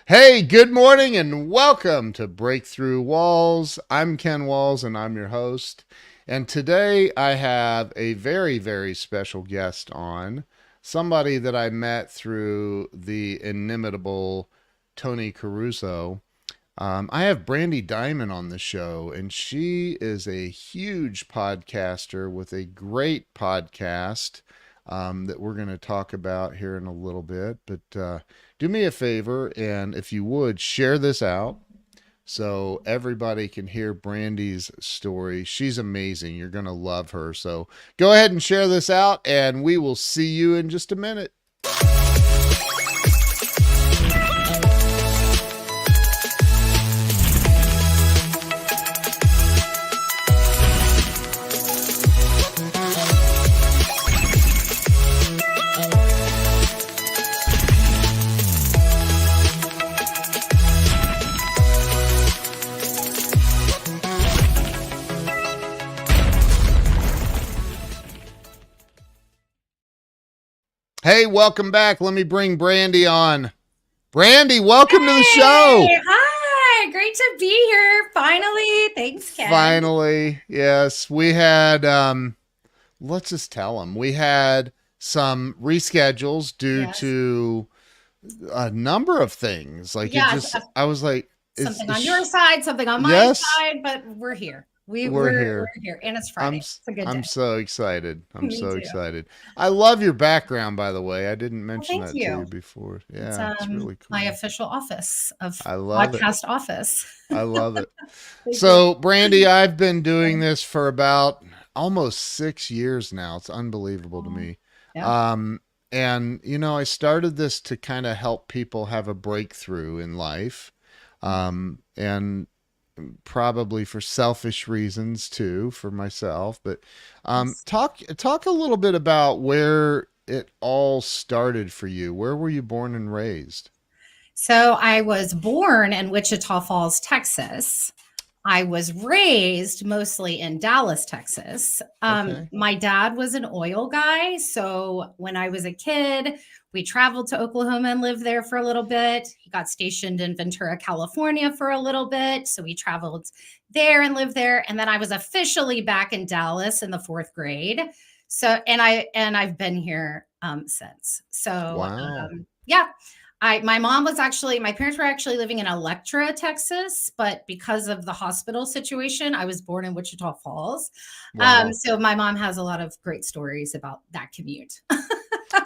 Hey, good morning and welcome to Breakthrough Walls. I'm Ken Walls and I'm your host. And today I have a very, very special guest on, somebody that I met through the inimitable Tony Caruso. I have Brandy Diamond on the show, and she is a huge podcaster with a great podcast that we're going to talk about here in a little bit. But do me a favor, and if you would, share this out so everybody can hear Brandy's story. She's amazing. You're going to love her. So go ahead and share this out, and we will see you in just a minute. Hey, welcome back. Let me bring Brandy on. Brandy, welcome to the show. Hey, hi, great to be here. Finally. Thanks, Ken. Finally, yes, we had let's just tell them we had some reschedules due Yes. to a number of things. Like it Yes. just I was like Something on your side, something on my yes, side, but we're here. We we're we're here. here, and it's I'm Friday. It's a good I'm day. so excited. I'm Me so too. excited. I love your background, by the way. I didn't Well, mention thank that to you you. before. It's Yeah, it's really my cool. official office of I love it. podcast office. I love it. Thank you. So, Brandy, I've been doing this for about almost 6 years now. It's unbelievable to Oh, me. yeah. Um, and, I started this to kind of help people have a breakthrough in life. And probably for selfish reasons too, for myself. But Yes. talk a little bit about where it all started for you. Where were you born and raised? So I was born in Wichita Falls, Texas. I was raised mostly in Dallas, Texas. Okay. My dad was an oil guy. So when I was a kid, we traveled to Oklahoma and lived there for a little bit. He got stationed in Ventura, California for a little bit. So we traveled there and lived there. And then I was officially back in Dallas in the fourth grade. So I've been here since. So Wow. yeah, my parents were actually living in Electra, Texas, but because of the hospital situation, I was born in Wichita Falls. Wow. So my mom has a lot of great stories about that commute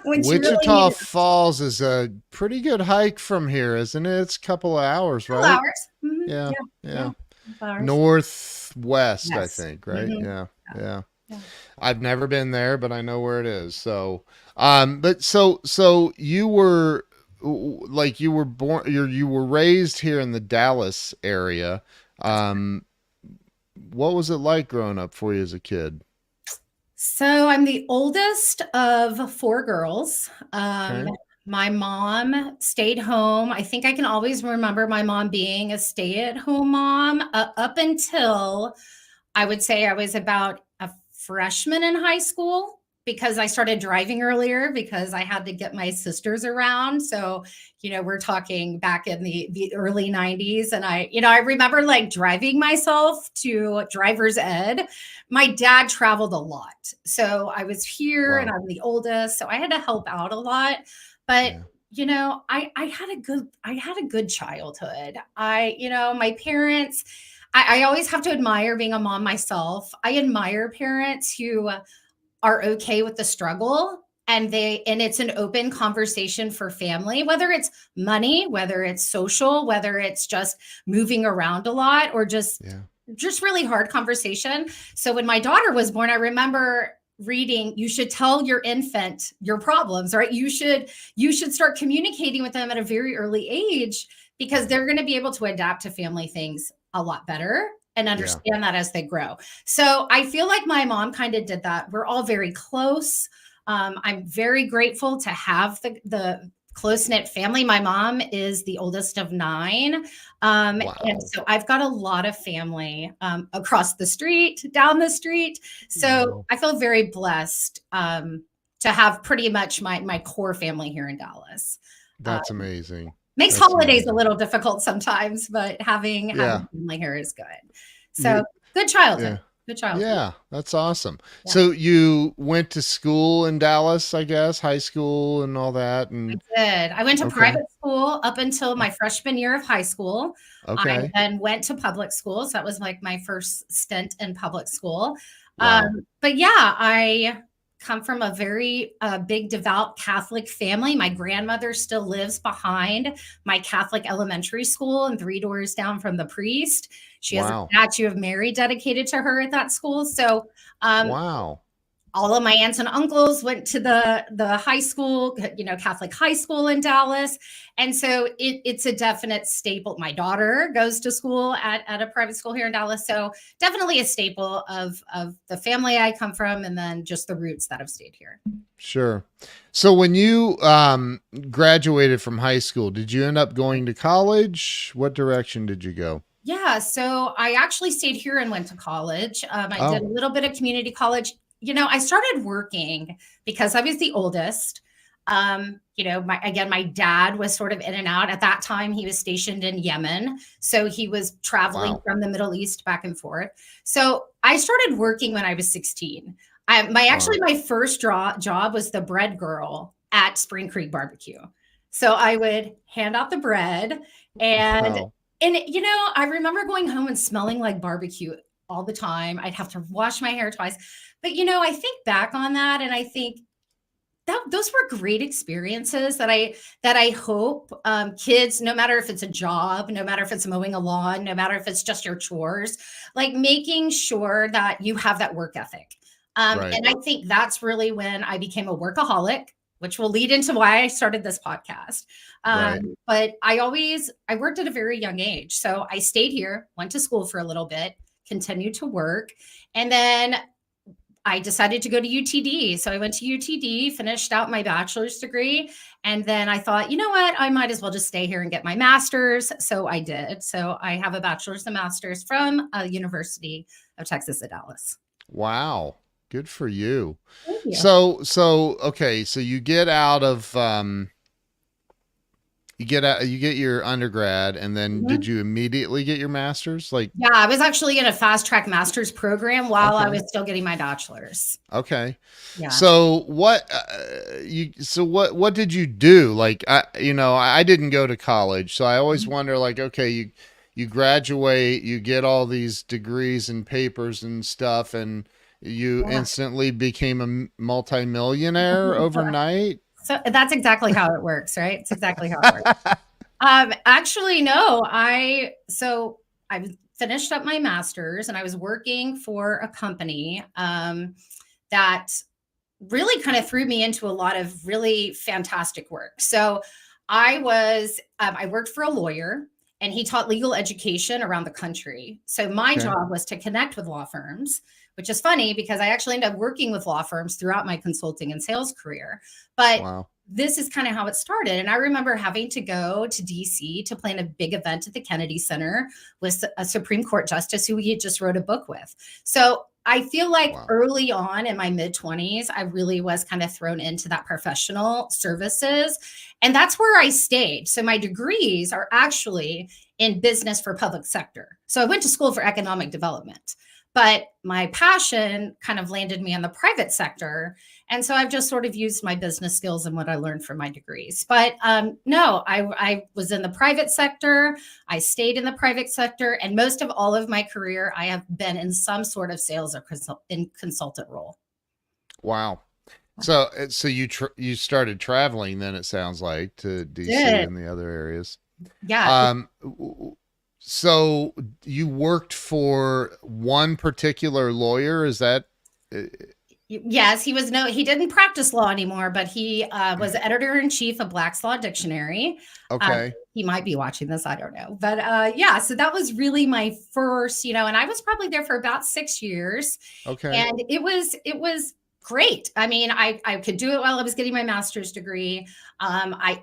when she really Wichita needed Falls is a pretty good hike from here, isn't it? It's a couple of hours, a couple right? hours. Yeah, Yeah, yeah. yeah, couple hours. Northwest, I Yes. think, right? Hmm. Yeah, Yeah, yeah. yeah. I've never been there, but I know where it is. So, but so you were like you were born, you were raised here in the Dallas area. That's correct. Um, what was it like growing up for you as a kid? So I'm the oldest of four girls. Okay. My mom stayed home. I think I can always remember my mom being a stay-at-home mom up until I would say I was about a freshman in high school because I started driving earlier because I had to get my sisters around. So, we're talking back in the early 90s. And I remember like driving myself to driver's ed. My dad traveled a lot. So I was here and Wow. I'm the oldest. So I had to help out a lot. But Yeah. I had a good childhood. My parents, I always have to admire being a mom myself. I admire parents who are okay with the struggle and it's an open conversation for family, whether it's money, whether it's social, whether it's just moving around a lot or just Yeah. just really hard conversation. So when my daughter was born, I remember reading you should tell your infant your problems, right? You should start communicating with them at a very early age because they're going to be able to adapt to family things a lot better and Yeah. understand that as they grow. So I feel like my mom kind of did that. We're all very close. I'm very grateful to have the close knit family. My mom is the oldest of nine. And Wow. so I've got a lot of family across the street, down the street. So Wow. I feel very blessed to have pretty much my core family here in Dallas. Uh, That's amazing. Makes That's holidays a amazing. little difficult sometimes, but having Yeah. family here is good. You, So good childhood. yeah. Good childhood. Yeah, that's awesome. Yeah, So you went to school in Dallas, I guess, high school and all that. I And did. I went to okay. private school up until my freshman year of high school. I Okay. then went to public school. So that was like my first stint in public school. Wow. But yeah, I come from a very big devout Catholic family. My grandmother still lives behind my Catholic elementary school and 3 doors down from the priest. She has a Wow. statue of Mary dedicated to her at that school. So um, Wow. all of my aunts and uncles went to the high school, Catholic high school in Dallas, and so it's a definite staple. My daughter goes to school at a private school here in Dallas, so definitely a staple of the family I come from, and then just the roots that have stayed here. Sure. So when you graduated from high school, did you end up going to college? What direction did you go? Yeah, so I actually stayed here and went to college. I did a Oh, little bit of community college. I started working because I was the oldest. My dad was sort of in and out. At that time, he was stationed in Yemen, so he was traveling wow. from the Middle East back and forth. So I started working when I was 16. Wow. My first job was the bread girl at Spring Creek Barbecue. So I would hand out the bread and Wow. I remember going home and smelling like barbecue all the time. I'd have to wash my hair twice. But I think back on that and I think that those were great experiences that I hope kids, no matter if it's a job, no matter if it's mowing a lawn, no matter if it's just your chores, like making sure that you have that work ethic. Right. And I think that's really when I became a workaholic, which will lead into why I started this podcast. Right. But I worked at a very young age. So I stayed here, went to school for a little bit, continued to work. And then I decided to go to UTD. So I went to UTD, finished out my bachelor's degree. And then I thought, you know what? I might as well just stay here and get my master's. So I did. So I have a bachelor's and master's from University of Texas at Dallas. Wow. Good for you. Thank you. So okay, so you get out of you get your undergrad, and then did Mhm. you immediately get your master's? Like, Yeah, I was actually in a fast track master's program while I okay. was still getting my bachelor's. Okay. Yeah. So what did you do? Like I didn't go to college, so I always wonder like okay, you graduate, you get all these degrees and papers and stuff and you Yeah. instantly became a multimillionaire overnight? So that's exactly how it works, right? It's exactly how it works. Actually, no. I finished up my master's and I was working for a company that really kind of threw me into a lot of really fantastic work. So I worked for a lawyer and he taught legal education around the country. So my Okay. job was to connect with law firms, which is funny because I actually ended up working with law firms throughout my consulting and sales career. But Wow. this is kind of how it started. And I remember having to go to DC to plan a big event at the Kennedy Center with a Supreme Court justice who he had just wrote a book with. So I feel like Wow. early on in my mid 20s, I really was kind of thrown into that professional services. And that's where I stayed. So my degrees are actually in business for public sector. So I went to school for economic development, but my passion kind of landed me in the private sector. And so I've just sort of used my business skills and what I learned from my degrees. But no, I was in the private sector. I stayed in the private sector. And most of all of my career, I have been in some sort of sales or consultant role. Wow. So you started traveling then it sounds like to DC Did. and the other areas. Yeah. So you worked for one particular lawyer, is that uh, Yes, he didn't practice law anymore, but he was editor in chief of Black's Law Dictionary. okay. He might be watching this, I don't know. But yeah, so that was really my first, and I was probably there for about 6 years. Okay. And it was great. I mean, I could do it while I was getting my master's degree.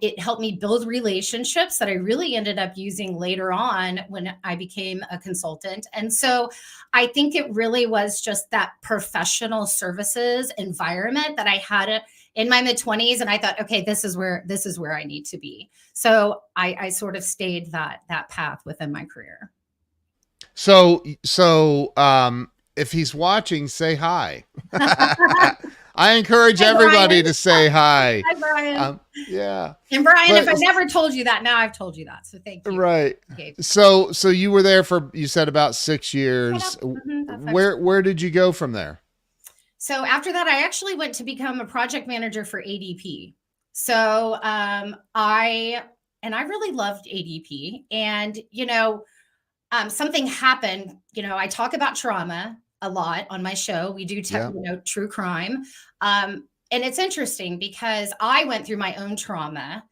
It helped me build relationships that I really ended up using later on when I became a consultant. And so I think it really was just that professional services environment that I had in my mid-20s, and I thought, okay, this is where I need to be. So I sort of stayed that path within my career. So if he's watching, say hi. I encourage Hi, everybody Brian. to say hi. Hi, Brian. Yeah. And Brian, if But I never told you that, now I've told you that. So thank you. right. Gabe. So you were there for, you said, about 6 years. That's Where did you go from there? So after that, I actually went to become a project manager for ADP. So I really loved ADP, and something happened. I talk about trauma a lot on my show. We do, Yeah. true crime, and it's interesting because I went through my own trauma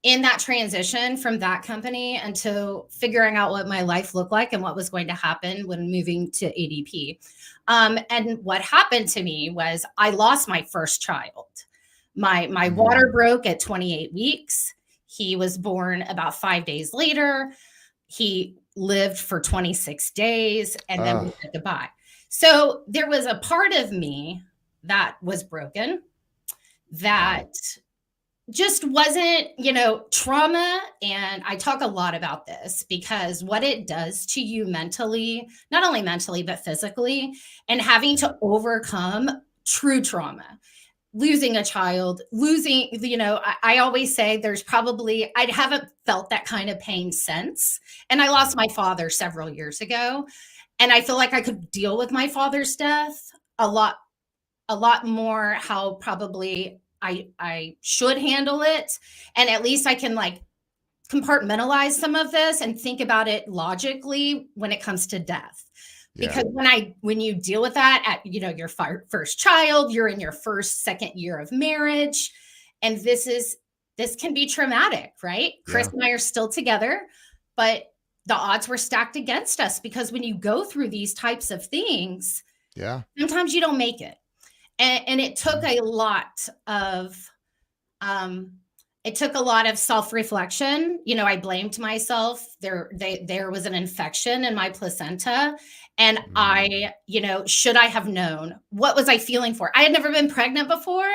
in that transition from that company until figuring out what my life looked like and what was going to happen when moving to ADP. And what happened to me was I lost my first child. My water broke at 28 weeks. He was born about 5 days later. He lived for 26 days and then we said goodbye. So there was a part of me that was broken, that just wasn't, trauma. And I talk a lot about this because what it does to you mentally, not only mentally, but physically, and having to overcome true trauma, losing a child, I always say I haven't felt that kind of pain since. And I lost my father several years ago. And I feel like I could deal with my father's death a lot more how probably I should handle it. And at least I can compartmentalize some of this and think about it logically when it comes to death. Because when you deal with that at, your first child, you're in your second year of marriage. And this can be traumatic, right? Chris and I are still together, but the odds were stacked against us because when you go through these types of things, sometimes you don't make it. And it took a lot of self-reflection. I blamed myself. There was an infection in my placenta. And I, should I have known? What was I feeling for? I had never been pregnant before.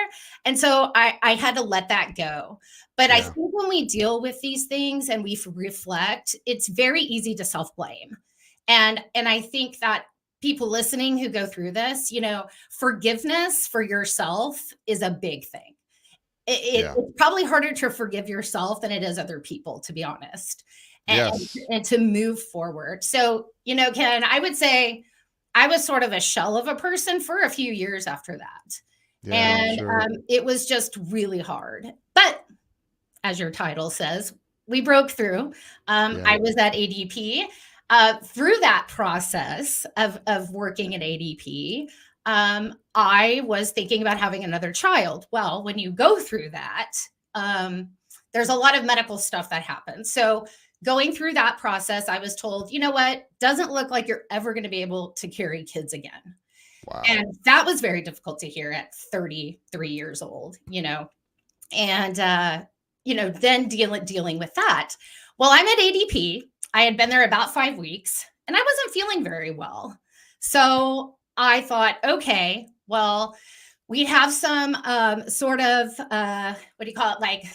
And so I had to let that go. But I think when we deal with these things and we reflect, it's very easy to self-blame. And I think that people listening who go through this, forgiveness for yourself is a big thing. It's probably harder to forgive yourself than it is other people, to be honest, and to move forward. So, Ken, I would say I was sort of a shell of a person for a few years after that. It was just really hard. But as your title says, we broke through. I was at ADP. Through that process of working at ADP, I was thinking about having another child. Well, when you go through that, there's a lot of medical stuff that happens. So going through that process, I was told, doesn't look like you're ever going to be able to carry kids again. Wow. And that was very difficult to hear at 33 years old, and, then dealing with that. Well, I'm at ADP. I had been there about 5 weeks and I wasn't feeling very well. So I thought, okay, well, we have some sort of, what do you call it?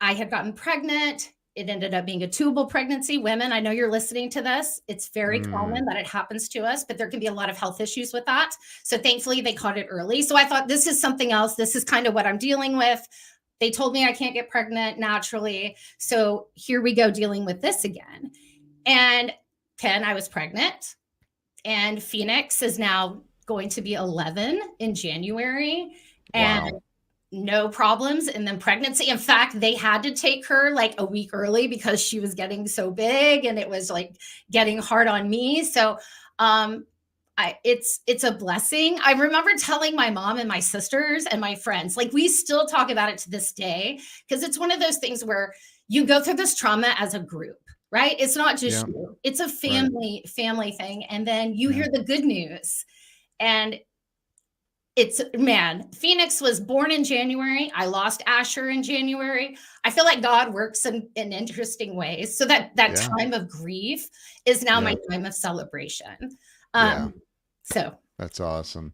I had gotten pregnant. It ended up being a tubal pregnancy. Women, I know you're listening to this. It's very common that it happens to us, but there can be a lot of health issues with that. So thankfully they caught it early. So I thought, this is something else. This is kind of what I'm dealing with. They told me I can't get pregnant naturally. So here we go dealing with this again. And Ken, I was pregnant, and Phoenix is now going to be 11 in January. And no problems in the pregnancy. In fact, they had to take her a week early because she was getting so big and it was getting hard on me. So it's a blessing. I remember telling my mom and my sisters and my friends, we still talk about it to this day, because it's one of those things where you go through this trauma as a group, right? It's not just you. It's a family thing. And then you hear the good news. And Phoenix was born in January. I lost Asher in January. I feel like God works in interesting ways. So that time of grief is now my time of celebration. So that's awesome.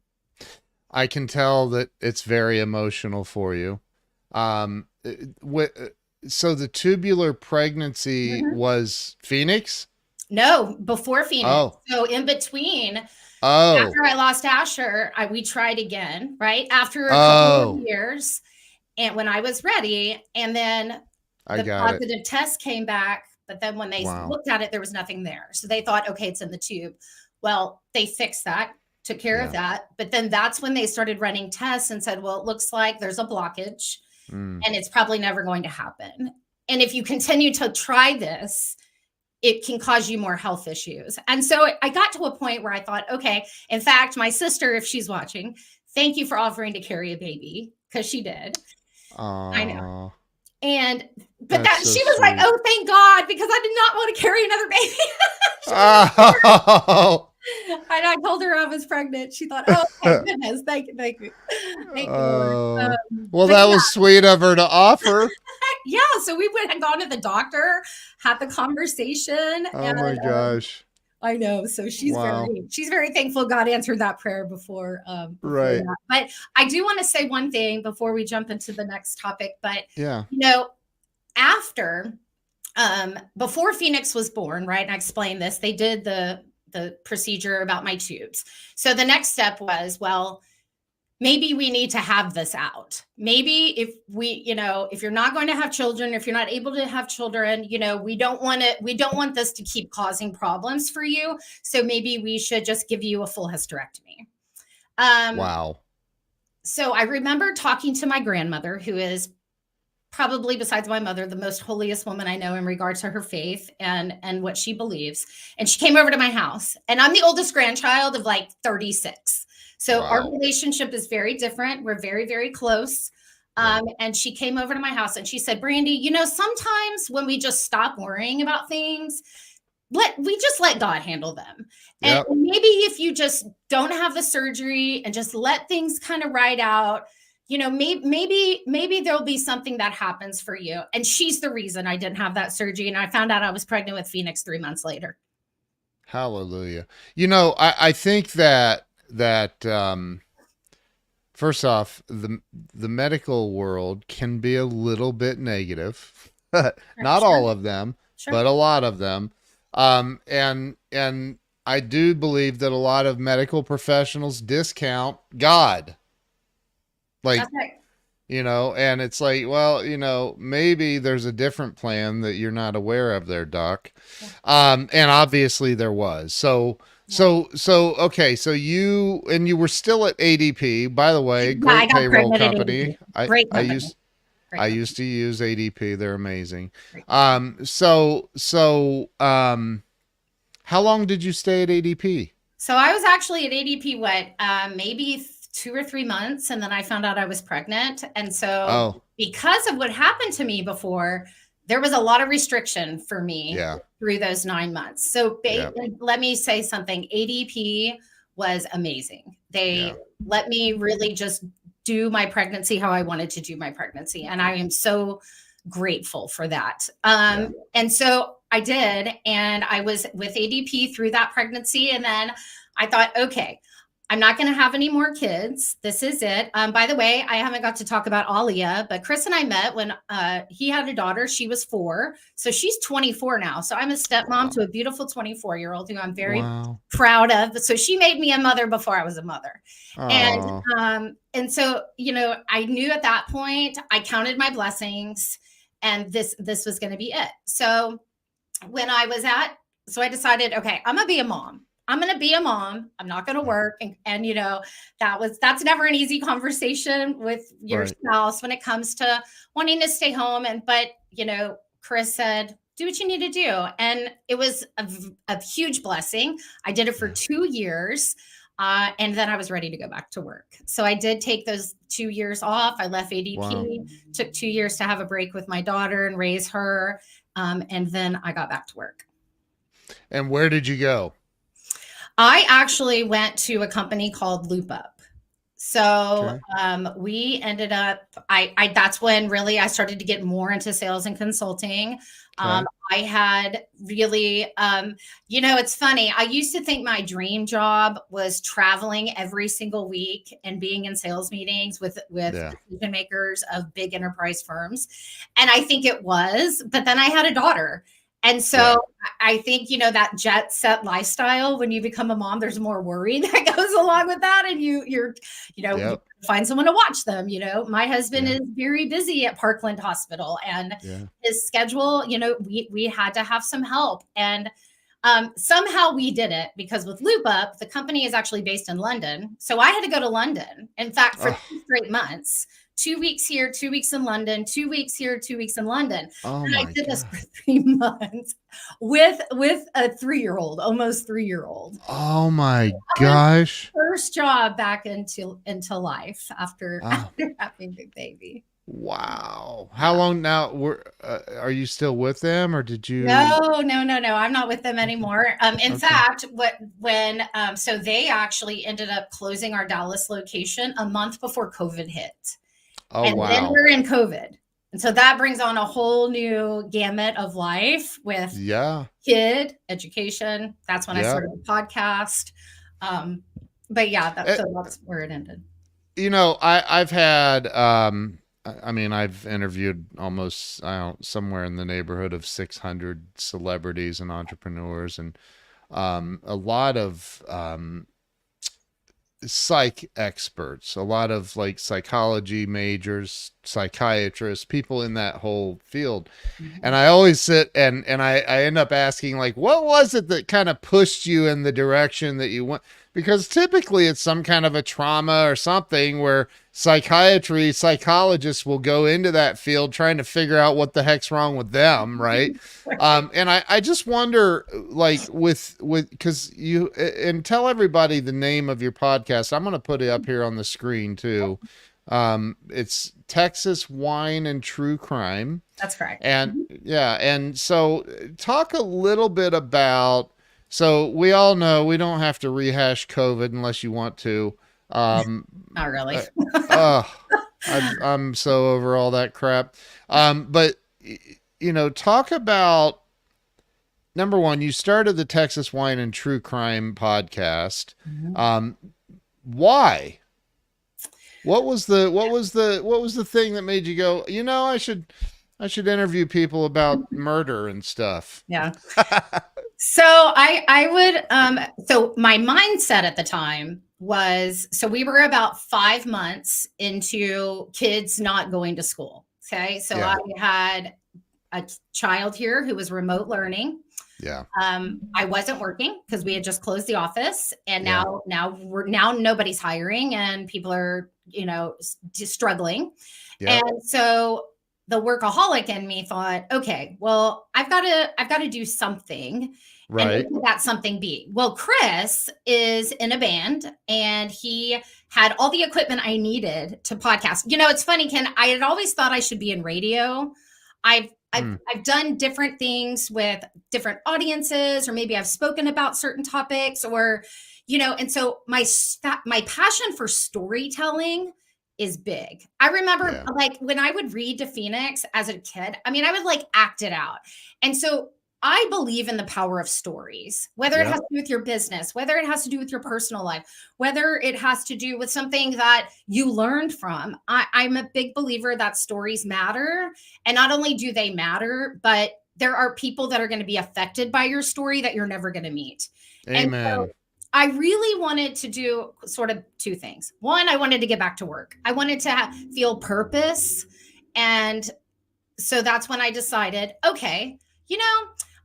I can tell that it's very emotional for you. So the tubular pregnancy Mhm. was Phoenix? No, before Phoenix. Oh, So in between, oh, after I lost Asher, we tried again, right? After a couple of oh, years, and when I was ready, and then I the got it. positive test came back, but then when they Wow. looked at it, there was nothing there. So they thought, okay, it's in the tube. Well, they fixed that, took care of Yeah. that. But then that's when they started running tests and said, well, it looks like there's a blockage Mm. and it's probably never going to happen. And if you continue to try this, it can cause you more health issues. And so I got to a point where I thought, okay, in fact, my sister, if she's watching, thank you for offering to carry a baby because she did. I know. Aw, And but that's that so she was like, sweet. "Oh, thank God," because I did not want to carry another baby. She was Oh, and I told her I was pregnant. She thought, "Oh, thank goodness. Thank you. Thank you, Lord." oh. Well, But that was sweet of her to offer. yeah, so we went and gone to the doctor, had the conversation, Oh and my gosh. I know. So Wow. she's very thankful God answered that prayer before Right. that. But I do want to say one thing before we jump into the next topic. But Yeah. you know, after before Phoenix was born, right? And I explained this, they did the procedure about my tubes. So the next step was, well, maybe we need to have this out. Maybe if if you're not going to have children, if you're not able to have children, we don't want this to keep causing problems for you. So maybe we should just give you a full hysterectomy. Um, Wow. so I remember talking to my grandmother, who is probably besides my mother the most holiest woman I know in regard to her faith and what she believes. And she came over to my house, and I'm the oldest grandchild of like 36, so our Wow. relationship is very different. We're very, very close. Yeah. And she came over to my house and she said, Brandy, sometimes when we just stop worrying about things, let God handle them. And Yep. maybe if you just don't have the surgery and just let things kind of ride out, maybe there'll be something that happens for you. And she's the reason I didn't have that surgery. And I found out I was pregnant with Phoenix 3 months later. Hallelujah. I think that first off, the medical world can be a little bit negative. Not Sure, all of them, sure. but a lot of them. And I do believe that a lot of medical professionals discount God. Like, That's right. and it's like, well, maybe there's a different plan that you're not aware of there, Doc. Yeah. And obviously there was. Yeah. Okay, so you were still at ADP. By the way, Yeah, I great got payroll pregnant at company. 80. Great I company. used Great I company. used to use ADP. They're amazing. Great company. How long did you stay at ADP? So I was actually at ADP, maybe 2 or 3 months, and then I found out I was pregnant. And so, Oh, because of what happened to me before, there was a lot of restriction for me yeah, through those 9 months. So, yeah, let me say something. ADP was amazing. They yeah, let me really just do my pregnancy how I wanted to do my pregnancy, and I am so grateful for that. yeah. And so I did, and I was with ADP through that pregnancy. And then I thought, okay, I'm not going to have any more kids. This is it. By the way, I haven't got to talk about Alia, but Chris and I met when he had a daughter. She was 4. So she's 24 now. So I'm a stepmom Wow, to a beautiful 24-year-old who I'm very wow. proud of. So she made me a mother before I was a mother. And Oh, so, I knew at that point I counted my blessings, and this was going to be it. So when I was at, so I decided, okay, I'm gonna be a mom. I'm gonna be a mom. I'm not gonna work. And that's never an easy conversation with your right. spouse when it comes to wanting to stay home. But Chris said, do what you need to do. And it was a huge blessing. I did it for Yeah. 2 years. And then I was ready to go back to work. So I did take those 2 years off. I left Wow. ADP, took 2 years to have a break with my daughter and raise her. And then I got back to work. And where did you go? I actually went to a company called Loop Up. So Okay. we ended up, I that's when really I started to get more into sales and consulting. Um, Okay. I had really, it's funny. I used to think my dream job was traveling every single week and being in sales meetings with Yeah. decision makers of big enterprise firms, and I think it was. But then I had a daughter, and so Yeah. I think, that jet set lifestyle, when you become a mom, there's more worry that goes along with that. And you Yep. find someone to watch them. My husband Yeah. is very busy at Parkland Hospital, and Yeah. his schedule, we had to have some help. And somehow we did it, because with Loop Up, the company is actually based in London. So I had to go to London. In fact, for Oh, 2 straight months, 2 weeks here, 2 weeks in London, 2 weeks here, 2 weeks in London. oh And I my did this God. for 3 months with a 3-year-old, almost 3-year-old. Oh my My gosh. first job back into life after Oh, after having the baby. wow. How Yeah. long now? Are you still with them or did you? No, no, no, no. I'm not with them Okay. anymore. In Okay. fact, so they actually ended up closing our Dallas location a month before COVID hit. Oh, And then wow. we're in COVID. And so that brings on a whole new gamut of life with Yeah. kid education. That's when I Yep. started the podcast. Um, but yeah, Eh, that's where it ended. I've had I mean, I've interviewed almost, I don't, somewhere in the neighborhood of 600 celebrities and entrepreneurs, and a lot of psych experts, a lot of like psychology majors, psychiatrists, people in that whole field. And Mhm. I always sit and I end up asking, like, what was it that kind of pushed you in the direction that you went? Because typically it's some kind of a trauma or something where psychologists will go into that field trying to figure out what the heck's wrong with them, right? And I just wonder, like, because and tell everybody the name of your podcast. I'm going to put it up here on the screen too. It's Texas Wine and True Crime. That's correct. And Mhm. yeah, and so talk a little bit about. So we all know we don't have to rehash COVID unless you want to. Um, Not really. uh, uh, I'm so over all that crap. But talk about number one. You started the Texas Wine and True Crime podcast. Mhm. Um, why? What was the thing that made you go, I should interview people about murder and stuff. Yeah. So I would so my mindset at the time was, so we were about 5 months into kids not going to school. Okay. So I Yeah. had a child here who was remote learning. Yeah. I wasn't working because we had just closed the office, and Yeah. now nobody's hiring, and people are, just struggling. Yep. And so the workaholic in me thought, okay, well, I've got to do something. And Right. what could that something be? Well, Chris is in a band, and he had all the equipment I needed to podcast. It's funny, Ken, I had always thought I should be in radio. I've I've Hmm. I've done different things with different audiences, or maybe I've spoken about certain topics, or and so my passion for storytelling is big. I remember, Yeah. like, when I would read to Phoenix as a kid, I mean, I would like act it out. And so I believe in the power of stories, whether it has Yep. to do with your business, whether it has to do with your personal life, whether it has to do with something that you learned from. I'm a big believer that stories matter. And not only do they matter, but there are people that are going to be affected by your story that you're never going to meet. And so Amen. I really wanted to do sort of two things. One, I wanted to get back to work. I wanted to feel purpose. And so that's when I decided, okay,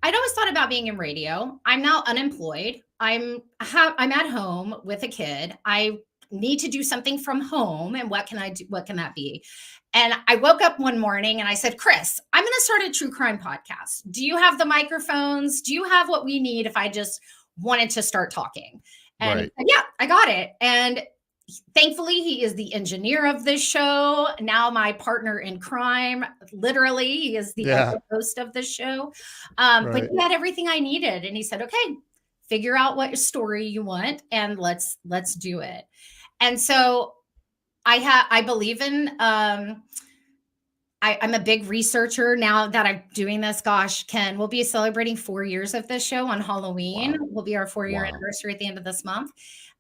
I'd always thought about being in radio. I'm now unemployed. I'm at home with a kid. I need to do something from home, and what can I do? What can that be? And I woke up one morning and I said, Chris, I'm going to start a true crime podcast. Do you have the microphones? Do you have what we need if I just wanted to start talking? And he Right. said, yeah, I got it. And thankfully, he is the engineer of this show, now my partner in crime. Literally, he is the Yeah. other host of this show. But Right. he had everything I needed, and he said, okay, figure out what story you want, and let's do it. And so I believe in I'm a big researcher now that I'm doing this. Gosh, Ken, we'll be celebrating 4 years of this show on Halloween. Wow. Will be our 4 year Wow. anniversary at the end of this month.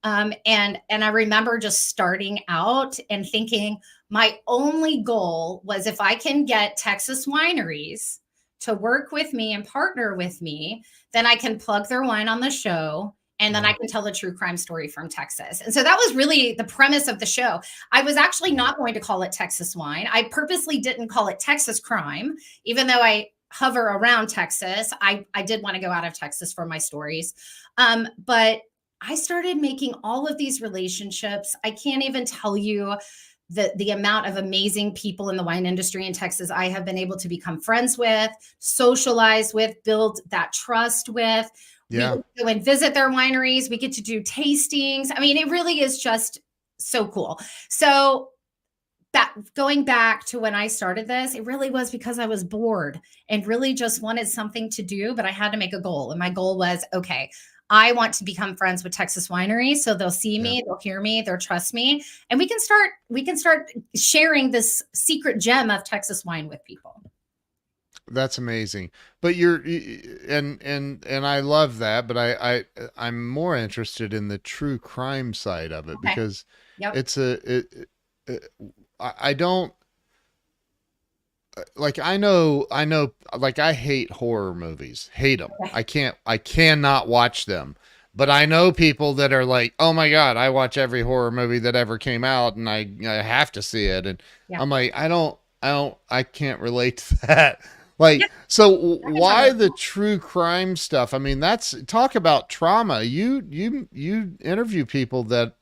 And I remember just starting out and thinking my only goal was if I can get Texas wineries to work with me and partner with me, then I can plug their wine on the show and then I Yeah. can tell the true crime story from Texas. And so that was really the premise of the show. I was actually Yeah. not going to call it Texas wine. I purposely didn't call it Texas crime, even though I hover around Texas. I did want to go out of Texas for my stories. But I started making all of these relationships. I can't even tell you the amount of amazing people in the wine industry in Texas I have been able to become friends with, socialize with, build that trust with. We Yeah. get to go and visit their wineries. We get to do tastings. I mean, it really is just so cool. So that going back to when I started this, it really was because I was bored and really just wanted something to do, but I had to make a goal. And my goal was, okay, I want to become friends with Texas wineries. So they'll see Yeah. me, they'll hear me, they'll trust me. And we can start sharing this secret gem of Texas wine with people. That's amazing. But and I love that, but I'm more interested in the true crime side of it Okay. because Yep. it's it I don't like I know like I hate horror movies. Hate them. Okay. I cannot watch them. But I know people that are like, "Oh my god, I watch every horror movie that ever came out and I have to see it." And Yeah. I'm like, I can't relate to that. Like, Yeah. so I can talk why about the true crime stuff? I mean, that's talk about trauma. You interview people that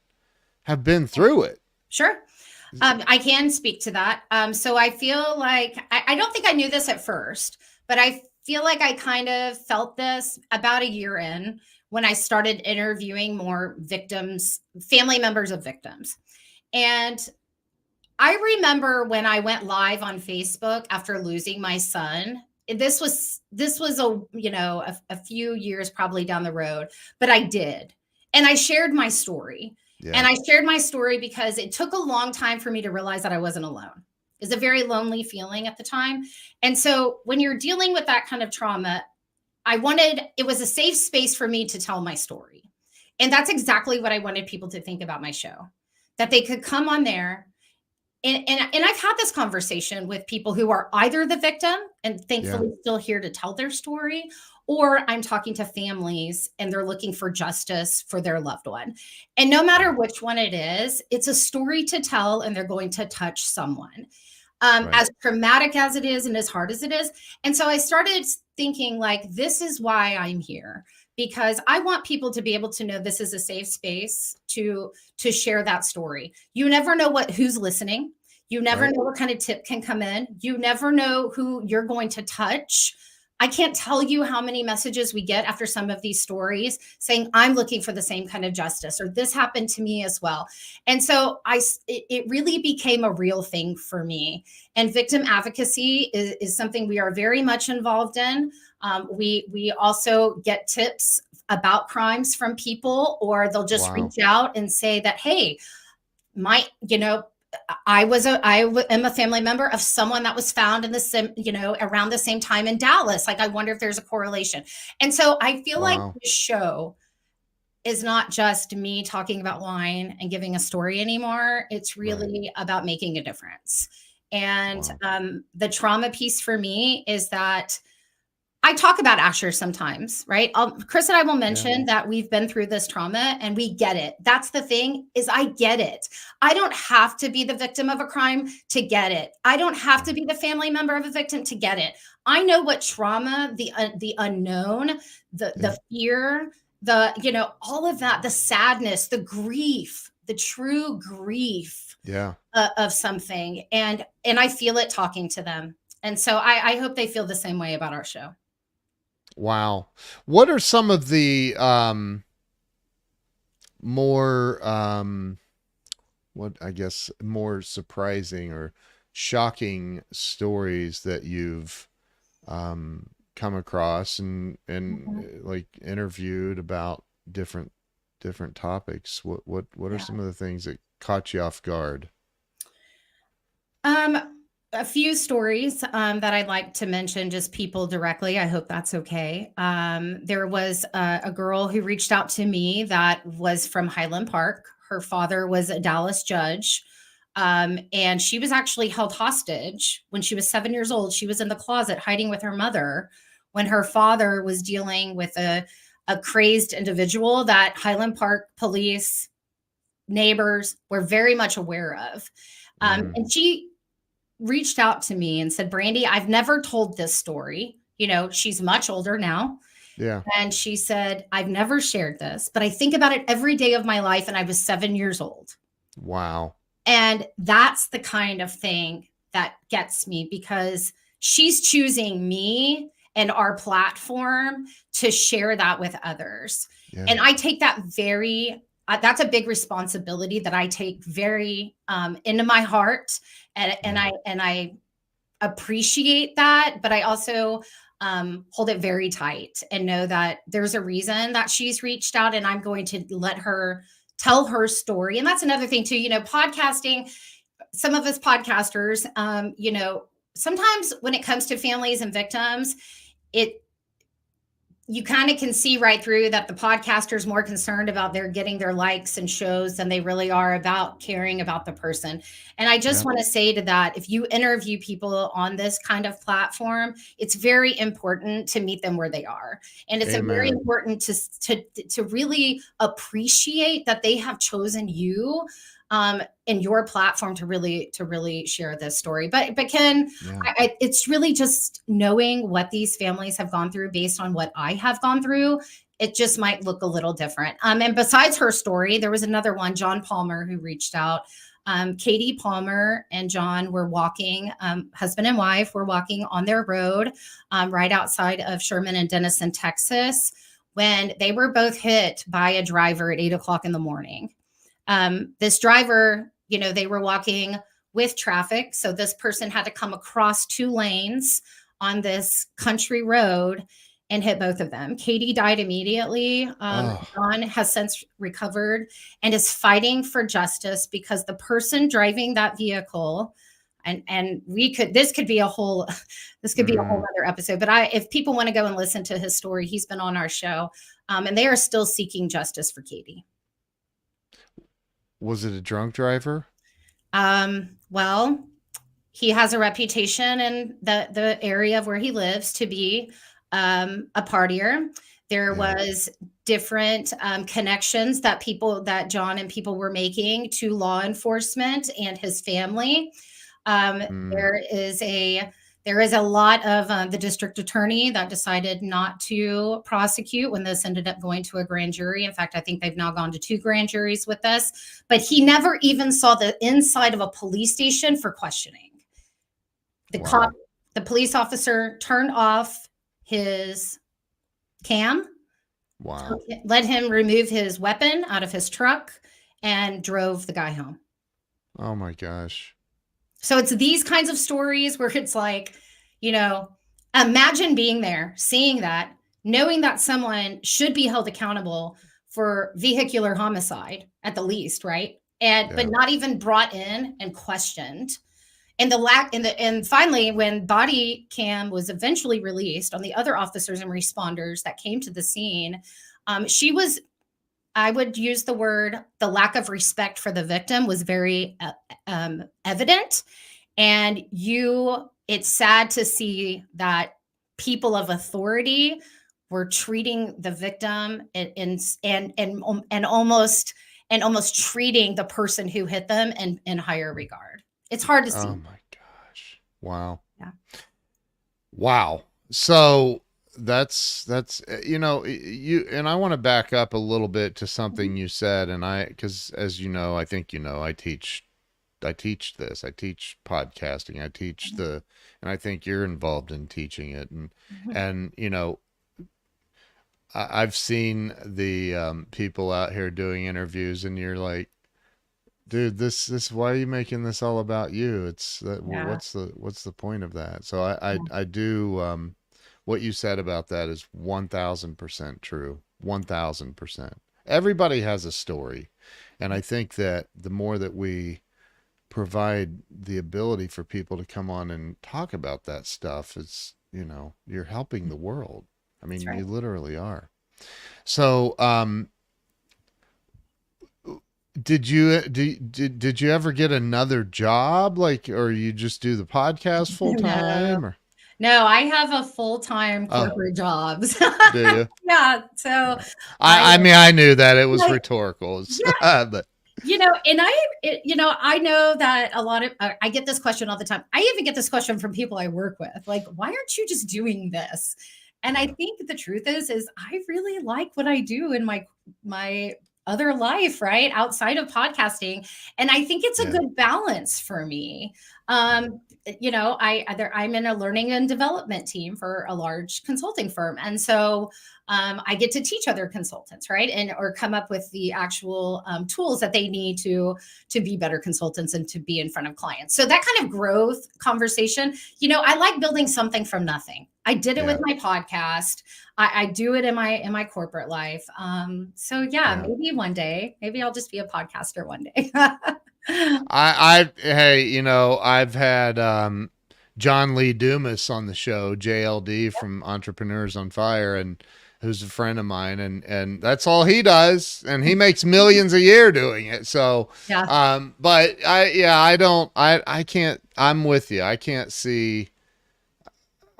have been through it. Sure. I can speak to that. So I feel like I don't think I knew this at first, but I feel like I kind of felt this about a year in when I started interviewing more victims, family members of victims. And I remember when I went live on Facebook after losing my son. This was a few years probably down the road, but I did. And I shared my story. And Yeah, I shared my story because it took a long time for me to realize that I wasn't alone. It was a very lonely feeling at the time. And so when you're dealing with that kind of trauma, it was a safe space for me to tell my story. And that's exactly what I wanted people to think about my show, that they could come on there and I've had this conversation with people who are either the victim and yeah, thankfully still here to tell their story, or I'm talking to families and they're looking for justice for their loved one. And no matter right, which one it is, it's a story to tell and they're going to touch someone. right, As traumatic as it is and as hard as it is. And so I started thinking, like, this is why I'm here, because I want people to be able to know this is a safe space to share that story. You never know who's listening. You never right. know what kind of tip can come in. You never know who you're going to touch. I can't tell you how many messages we get after some of these stories saying, I'm looking for the same kind of justice, or this happened to me as well. And so it really became a real thing for me. And victim advocacy is something we are very much involved in. We also get tips about crimes from people, or they'll just Wow. reach out and say that, hey, my, am a family member of someone that was found in the same, around the same time in Dallas. Like, I wonder if there's a correlation. And so I feel like Wow. this show is not just me talking about wine and giving a story anymore. It's Right. really about making a difference. And Wow. the trauma piece for me is that I talk about Asher sometimes, right? Chris and I will Yeah. mention that we've been through this trauma and we get it. That's the thing, is I get it. I don't have to be the victim of a crime to get it. I don't have to Right. be the family member of a victim to get it. I know what trauma, the unknown, Yeah. the fear, all of that, the sadness, the grief, the true grief Yeah. of something, and I feel it talking to them. And so I hope they feel the same way about our show. Wow. What are some of the more what I guess more surprising or shocking stories that you've come across and Mhm. like interviewed about different topics? What are Yeah. some of the things that caught you off guard? Um, a few stories that I'd like to mention, just people directly. I hope that's okay. There was a girl who reached out to me that was from Highland Park. Her father was a Dallas judge. And she was actually held hostage when she was 7 years old. She was in the closet hiding with her mother when her father was dealing with a crazed individual that Highland Park police, neighbors were very much aware of. Mm, And she reached out to me and said, Brandy, I've never told this story. She's much older now. yeah. And she said, I've never shared this, but I think about it every day of my life. And I was 7 years old. Wow. And that's the kind of thing that gets me because she's choosing me and our platform to share that with others. Yeah. And I take that that's a big responsibility that I take very into my heart. And Mm, I appreciate that, but I also hold it very tight and know that there's a reason that she's reached out, and I'm going to let her tell her story. And that's another thing too, podcasting, some of us podcasters, sometimes when it comes to families and victims, it you kind of can see right through that the podcaster is more concerned about their getting their likes and shows than they really are about caring about the person. And I just yeah. want to say to that, if you interview people on this kind of platform, it's very important to meet them where they are. And it's very Amen. important to really appreciate that they have chosen you in your platform to really share this story. But Ken, Yeah. it's really just knowing what these families have gone through based on what I have gone through. It just might look a little different. And besides her story, there was another one, John Palmer, who reached out. Katie Palmer and John were walking, husband and wife were walking on their road right outside of Sherman and Denison, Texas, when they were both hit by a driver at 8 o'clock in the morning. This driver, they were walking with traffic. So this person had to come across two lanes on this country road and hit both of them. Katie died immediately. Oh. John has since recovered and is fighting for justice because the person driving that vehicle, and this could be a whole Mm. other episode. But if people want to go and listen to his story, he's been on our show, and they are still seeking justice for Katie. Was it a drunk driver? Well, he has a reputation in the area of where he lives to be a partier. There Yeah. was different connections that John and people were making to law enforcement and his family. Um, Mm. there is a there is a lot of the district attorney that decided not to prosecute when this ended up going to a grand jury. In fact, I think they've now gone to two grand juries with this. But he never even saw the inside of a police station for questioning. The cop, Wow. the police officer turned off his cam, Wow. let him remove his weapon out of his truck, and drove the guy home. Oh my gosh. So it's these kinds of stories where it's like, you know, imagine being there, seeing that, knowing that someone should be held accountable for vehicular homicide at the least, right? But Yeah. not even brought in and questioned. And finally, when body cam was eventually released on the other officers and responders that came to the scene, she was, I would use the lack of respect for the victim was very evident. And it's sad to see that people of authority were treating the victim and almost treating the person who hit them in higher regard. It's hard to Oh see. my gosh. Wow. Yeah. Wow. So that's you, and I want to back up a little bit to Mhm. something you said, and because as you know, I think I teach this. I teach podcasting. I teach and I think you're involved in teaching it. Mhm. And I've seen the people out here doing interviews, and you're like, dude, why are you making this all about you? Yeah. What's the point of that? So I Yeah. I do what you said about that is 1000% true. 1000%. Everybody has a story, and I think that the more that we provide the ability for people to come on and talk about that stuff, it's, you're helping the world. I That's mean, right. you literally are. So, did you ever get another job, like, or you just do the podcast full No. time, or No, I have a full-time oh, corporate jobs. do you? Yeah, so Yeah. I I mean, I knew that it was like, rhetorical, yeah, but and I know that a lot of I get this question all the time. I even get this question from people I work with, like, "Why aren't you just doing this?" And I yeah, think the truth is I really like what I do in my other life, right? Outside of podcasting. And I think it's a yeah, good balance for me. I'm in a learning and development team for a large consulting firm. And so I get to teach other consultants, right, and or come up with the actual tools that they need to be better consultants and to be in front of clients. So that kind of growth conversation, I like building something from nothing. I did it with yeah, my podcast. I do it in my corporate life. So yeah, yeah. maybe one day, maybe I'll just be a podcaster one day. Hey, I've had John Lee Dumas on the show, JLD from Entrepreneurs on Fire, and who's a friend of mine, and that's all he does, and he makes millions a year doing it. So, Yeah. but I don't, I can't. I'm with you. I can't see.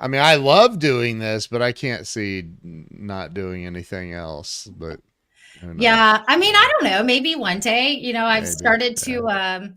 I mean, I love doing this, but I can't see not doing anything else. But who knows? Yeah. I mean, I don't know. Maybe one day, I've Maybe. started Yeah. to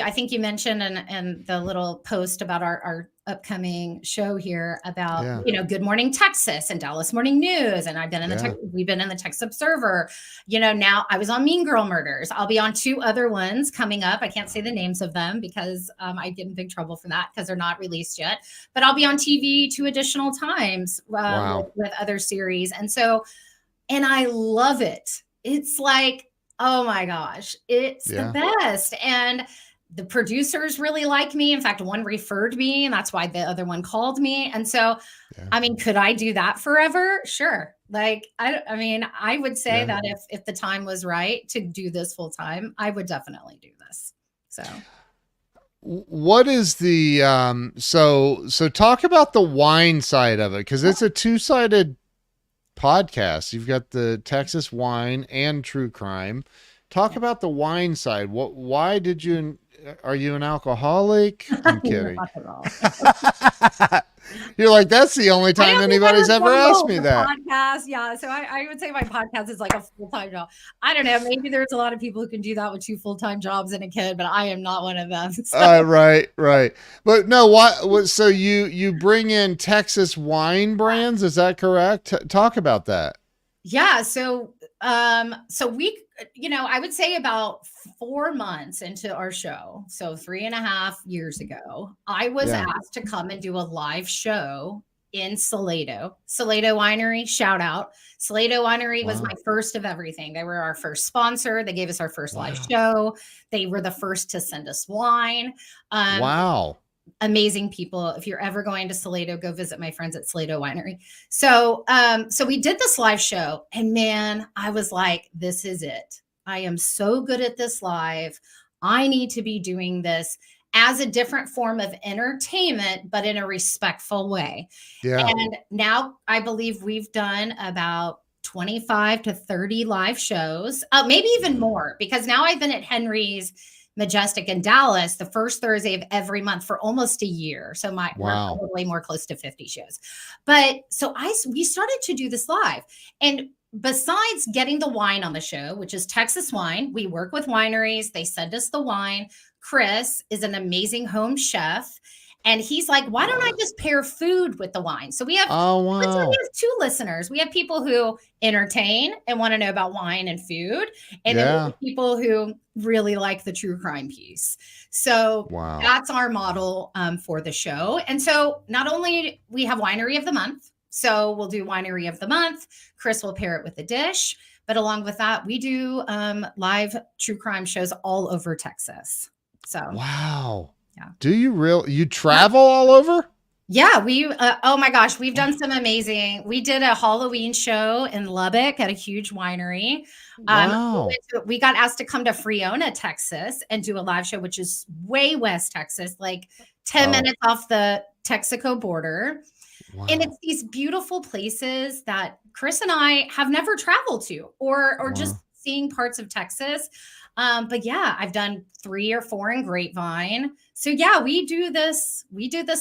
I think you mentioned in the little post about our upcoming show here about, Yeah. Good Morning Texas and Dallas Morning News. And Yeah. we've been in the Texas Observer. Now I was on Mean Girl Murders. I'll be on two other ones coming up. I can't say the names of them because I get in big trouble for that because they're not released yet. But I'll be on TV two additional times Wow. with other series. And I love it. It's like, oh my gosh, it's the Yeah. best. And the producers really like me. In fact, one referred me, and that's why the other one called me. And so, Yeah. I mean, could I do that forever? Sure. Like, I mean, I would say Yeah. that if the time was right to do this full time, I would definitely do this. So, What is the so talk about the wine side of it, because it's a two-sided podcast. You've got the Texas wine and true crime. Talk yeah. about the wine side. Why did you, are you an alcoholic? I'm kidding. Not at all. You're like, that's the only I time don't think I anybody's ever asked resemble me the that. podcast. Yeah. So I would say my podcast is like a full-time job. I don't know. Maybe there's a lot of people who can do that with two full-time jobs and a kid, but I am not one of them. So Right, right. But no, what so you bring in Texas wine brands, is that correct? Talk about that. yeah. So we, I would say about 4 months into our show, so 3.5 years ago, I was Yeah. asked to come and do a live show in Salado Winery. Shout out. Salado Winery was my Wow. first of everything. They were our first sponsor. They gave us our first live Wow. show. They were the first to send us wine. Um, Wow. Amazing people. If you're ever going to Salado, go visit my friends at Salado Winery. So we did this live show, and man, I was like, this is it. I am so good at this live. I need to be doing this as a different form of entertainment, but in a respectful way. Yeah. And now I believe we've done about 25 to 30 live shows, maybe even Yeah. more, because now I've been at Henry's Majestic in Dallas the first Thursday of every month for almost a year. So we're Wow. probably more close to 50 shows. But so we started to do this live. And besides getting the wine on the show, which is Texas wine, we work with wineries. They send us the wine. Chris is an amazing home chef. And he's like, why don't I just pair food with the wine? So Oh let's say we wow. have two listeners. We have people who entertain and want to know about wine and food. And then we Yeah. have people who really like the true crime piece. So Wow. that's our model for the show. And so not only we have winery of the month, so we'll do winery of the month. Chris will pair it with a dish. But along with that, we do live true crime shows all over Texas. So Wow. yeah. Do you you travel all over? Yeah, oh my gosh, we've done some amazing. We did a Halloween show in Lubbock at a huge winery. Wow. We got asked to come to Friona, Texas, and do a live show, which is way West Texas, like 10 Oh, minutes off the Texaco border. And wow. it's these beautiful places that Chris and I have never traveled to, or just Wow. seeing parts of Texas. But yeah, I've done 3 or 4 in Grapevine. So yeah, we do this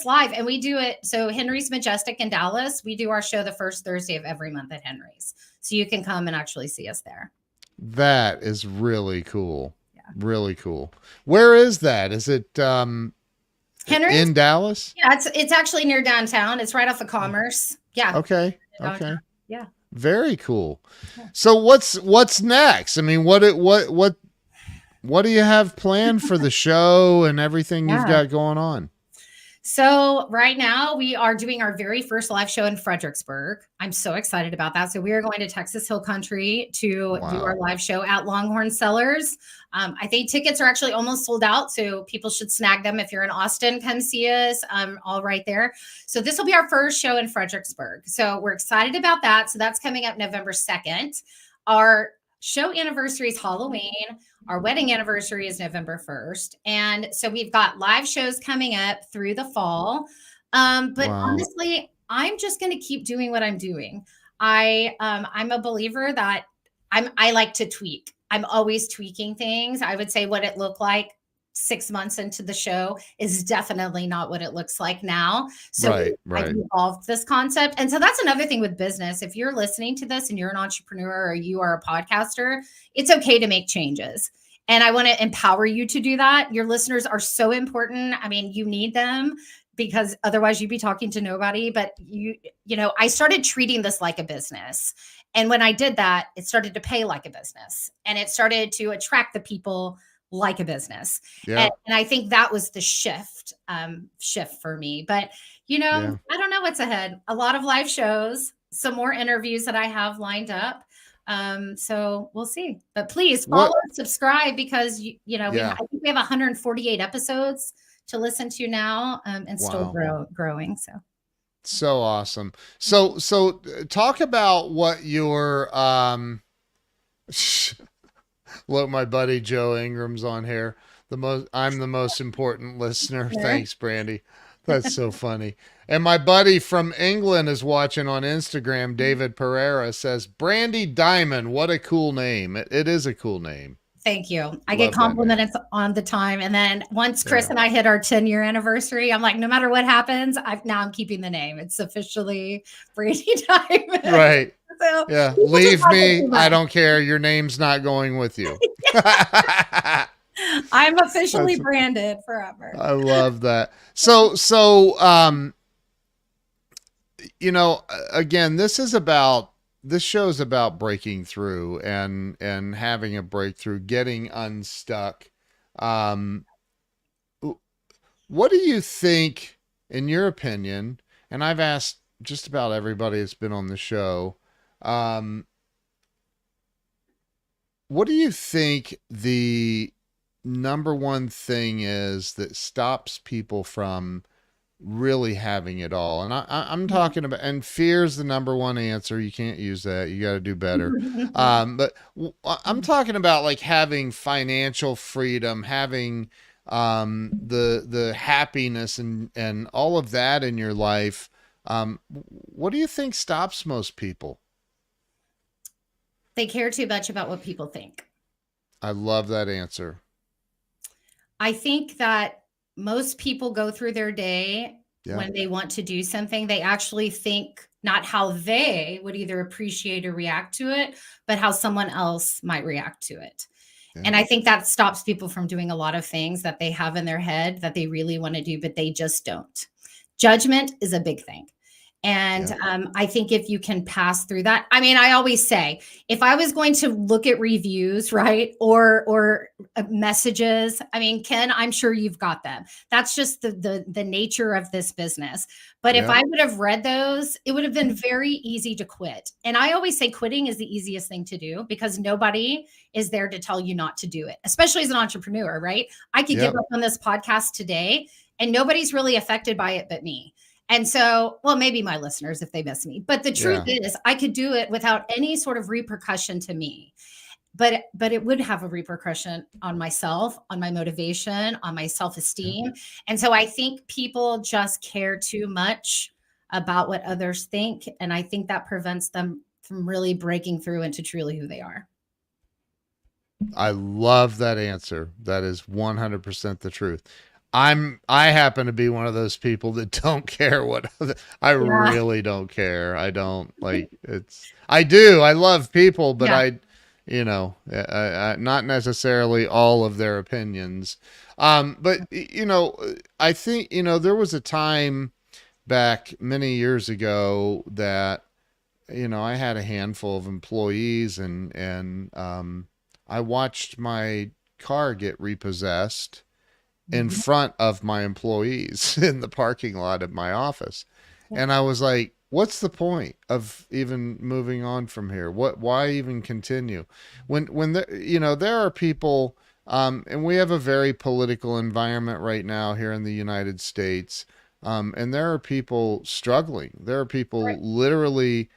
live, and we do it. So Henry's Majestic in Dallas, we do our show the first Thursday of every month at Henry's. So you can come and actually see us there. That is really cool. Yeah. Really cool. Where is that? Is it Henry's, in Dallas? yeah, it's actually near downtown. It's right off of Commerce. Yeah. Okay. Downtown. Okay. Yeah. Very cool. Yeah. So what's next? I mean, what do you have planned for the show and everything you've Yeah. got going on? So right now we are doing our very first live show in Fredericksburg. I'm so excited about that. So we are going to Texas Hill Country to do our Wow. live show at Longhorn Cellars. I think tickets are actually almost sold out, so people should snag them. If you're in Austin, come see us. All right there. So this will be our first show in Fredericksburg. So we're excited about that. So that's coming up November 2nd. Our show anniversary is Halloween. Our wedding anniversary is November 1st. And so we've got live shows coming up through the fall. But Wow. honestly, I'm just going to keep doing what I'm doing. I'm a believer that I like to tweak. I'm always tweaking things. I would say what it looked like 6 months into the show is definitely not what it looks like now. So Right, I've right. evolved this concept. And so that's another thing with business. If you're listening to this and you're an entrepreneur or you are a podcaster, it's okay to make changes. And I want to empower you to do that. Your listeners are so important. I mean, you need them because otherwise you'd be talking to nobody. But I started treating this like a business. And when I did that, it started to pay like a business and it started to attract the people like a business. And, Yep. and I think that was the shift for me. But, Yeah. I don't know what's ahead. A lot of live shows, some more interviews that I have lined up. So we'll see. But please follow What and subscribe because Yeah. I think we have 148 episodes to listen to now, and still Wow. growing. So So awesome. So talk about what your look, my buddy Joe Ingram's on here. I'm the most important listener. there. Thanks, Brandy. That's so funny. And my buddy from England is watching on Instagram. David Pereira says, Brandy Diamond. What a cool name. It is a cool name. Thank you. I get Love that name. complimented on the time. And then once Chris Yeah. and I hit our 10-year anniversary, I'm like, no matter what happens, I'm keeping the name. It's officially Brandy Diamond. Right. So Yeah. people just Leave like it me. too I much. don't care. Your name's not going with you. I'm officially That's- branded forever. I love that. So again, this show's about breaking through and having a breakthrough, getting unstuck. Um, what do you think, in your opinion? And I've asked just about everybody that's been on the show. Um, what do you think the number one thing is that stops people from really having it all? And I'm talking about, and fear's the number one answer. You can't use that. You got to do better. But I'm talking about like having financial freedom, having the happiness and all of that in your life. What do you think stops most people? They care too much about what people think. I love that answer. I think that most people go through their day Yeah. when they want to do something, they actually think not how they would either appreciate or react to it, but how someone else might react to it. Yeah. And I think that stops people from doing a lot of things that they have in their head that they really want to do, but they just don't. Judgment is a big thing. And I think if you can pass through that, I mean, I always say, if I was going to look at reviews, right, or messages, I mean, Ken, I'm sure you've got them. That's just the nature of this business. But if Yeah. I would have read those, it would have been very easy to quit. And I always say quitting is the easiest thing to do because nobody is there to tell you not to do it, especially as an entrepreneur, right? I could Yep. give up on this podcast today and nobody's really affected by it but me. And so, well, maybe my listeners if they miss me. But the truth Yeah. is, I could do it without any sort of repercussion to me. But it would have a repercussion on myself, on my motivation, on my Yeah. self-esteem. And so I think people just care too much about what others think, and I think that prevents them from really breaking through into truly who they are. I love that answer. That is 100% the truth. I happen to be one of those people that don't care what I Yeah. really don't care. I don't like it's I do. I love people, but Yeah. not necessarily all of their opinions. But I think, there was a time back many years ago that I had a handful of employees, and I watched my car get repossessed in Mhm. front of my employees in the parking lot of my office. Yeah. And I was like, what's the point of even moving on from here? Why even continue? There are people, and we have a very political environment right now here in the United States. And there are people struggling. There are Right. people literally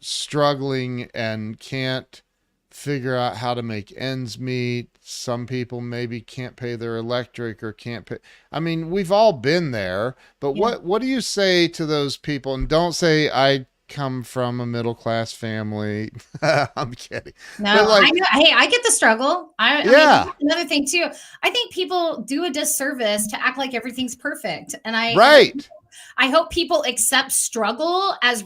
struggling and can't figure out how to make ends meet. Some people maybe can't pay their electric or can't pay. I mean, we've all been there, but Yeah. what do you say to those people? And don't say I come from a middle class family. I'm kidding. No, But I like, know. Hey, I get the struggle. I mean, yeah, that's another thing too. I think people do a disservice to act like everything's perfect, and right. I hope people accept struggle as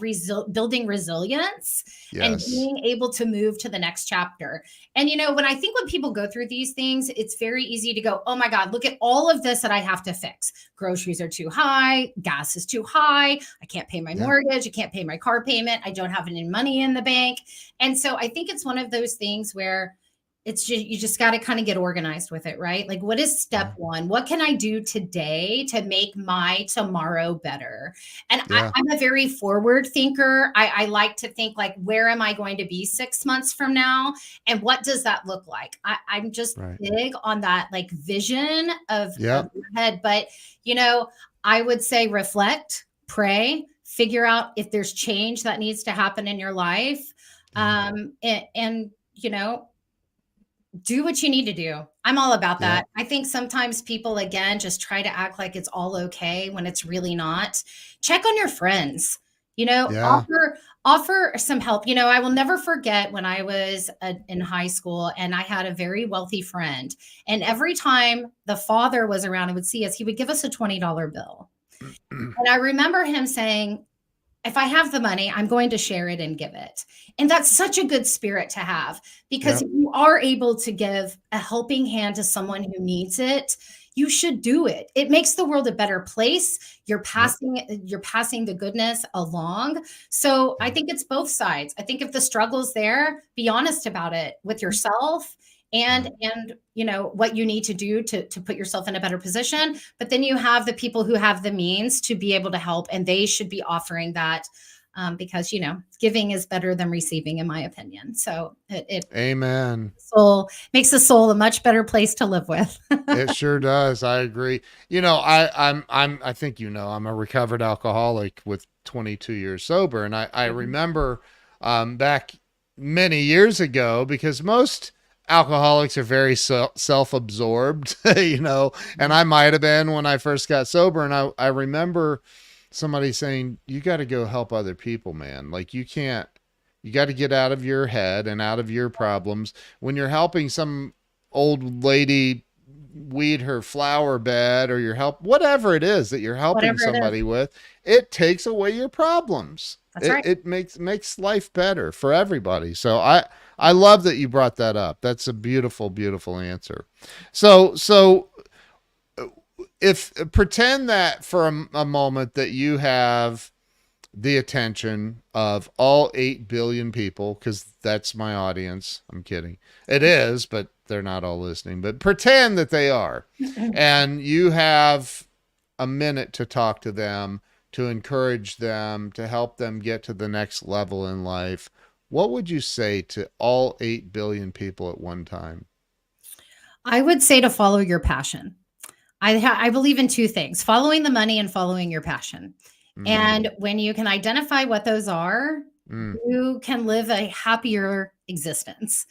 building resilience and Yes. being able to move to the next chapter. And when I think when people go through these things, it's very easy to go, "Oh my God, look at all of this that I have to fix. Groceries are too high, gas is too high, I can't pay my Yeah. mortgage, I can't pay my car payment, I don't have any money in the bank." And so I think it's one of those things where it's just you just got to kind of get organized with it, right? Like, what is step Yeah. one? What can I do today to make my tomorrow better? And Yeah. I'm a very forward thinker. I like to think like, where am I going to be 6 months from now, and what does that look like? I'm just Right. big on that like vision of Yep. your head. But you know, I would say reflect, pray, figure out if there's change that needs to happen in your life, Yeah. and do what you need to do. I'm all about Yep. that. I think sometimes people, again, just try to act like it's all okay when it's really not. Check on your friends, Yeah. offer some help. I will never forget when I was in high school and I had a very wealthy friend. And every time the father was around and would see us, he would give us a $20 bill. And I remember him saying, if I have the money, I'm going to share it and give it. And that's such a good spirit to have because Yep. if you are able to give a helping hand to someone who needs it, you should do it. It makes the world a better place. Yep. You're passing the goodness along. So I Yeah. think it's both sides. I think if the struggle's there, be honest about it with yourself Yeah. and what you need to do to put yourself in a better position. But then you have the people who have the means to be able to help, and they should be offering that, because giving is better than receiving, in my opinion. So it Amen. soul makes the soul a much better place to live with. It sure does. I agree. I think I'm a recovered alcoholic with 22 years sober, and I remember back many years ago, because most alcoholics are very self-absorbed, and I might have been when I first got sober, and I remember somebody saying, "You got to go help other people, man. Like you got to get out of your head and out of your problems when you're helping some old lady weed her flower bed, or whatever it is that you're helping Whatever it is. somebody with. It takes away your problems. That's it, right. it makes life better for everybody. So I love that you brought that up. That's a beautiful answer. So if pretend that for a moment that you have the attention of all 8 billion people, because that's my audience. I'm kidding. It is, but they're not all listening. But pretend that they are. And you have a minute to talk to them, to encourage them, to help them get to the next level in life. What would you say to all 8 billion people at one time? I would say to follow your passion. I believe in two things: following the money and following your passion. Mm, And when you can identify what those are, mm, you can live a happier existence.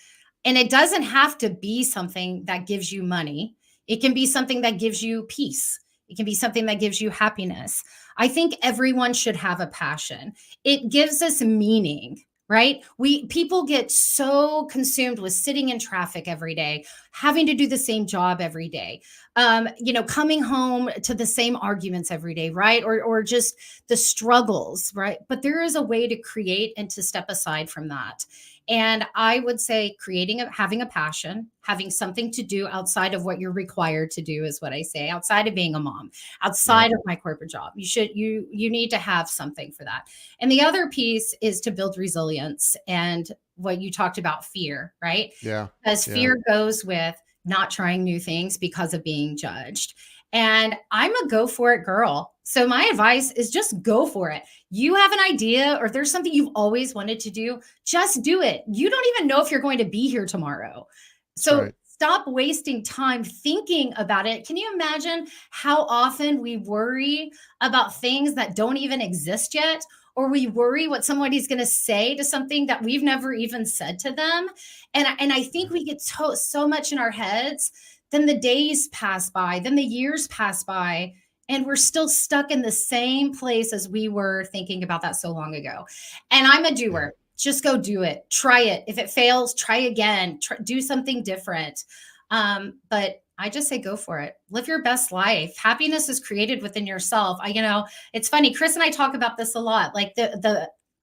And it doesn't have to be something that gives you money. It can be something that gives you peace. It can be something that gives you happiness. I think everyone should have a passion. It gives us meaning, right? We people get so consumed with sitting in traffic every day, having to do the same job every day, coming home to the same arguments every day, right? Or just the struggles, right? But there is a way to create and to step aside from that. And I would say having a passion, having something to do outside of what you're required to do is what I say, outside of being a mom, yep. outside of my corporate job. You need to have something for that. And the other piece is to build resilience and what you talked about, fear, right? Yeah. Because Yeah. fear goes with not trying new things because of being judged. And I'm a go for it girl. So my advice is just go for it. You have an idea or there's something you've always wanted to do, just do it. You don't even know if you're going to be here tomorrow. That's So right. stop wasting time thinking about it. Can you imagine how often we worry about things that don't even exist yet? Or we worry what somebody's going to say to something that we've never even said to them. And I think we get so much in our heads. Then the days pass by, then the years pass by, and we're still stuck in the same place as we were thinking about that so long ago. And I'm a Yeah. doer. Just go do it. Try it. If it fails, try again. Do something different. But I just say go for it. Live your best life. Happiness is created within yourself. It's funny. Chris and I talk about this a lot. Like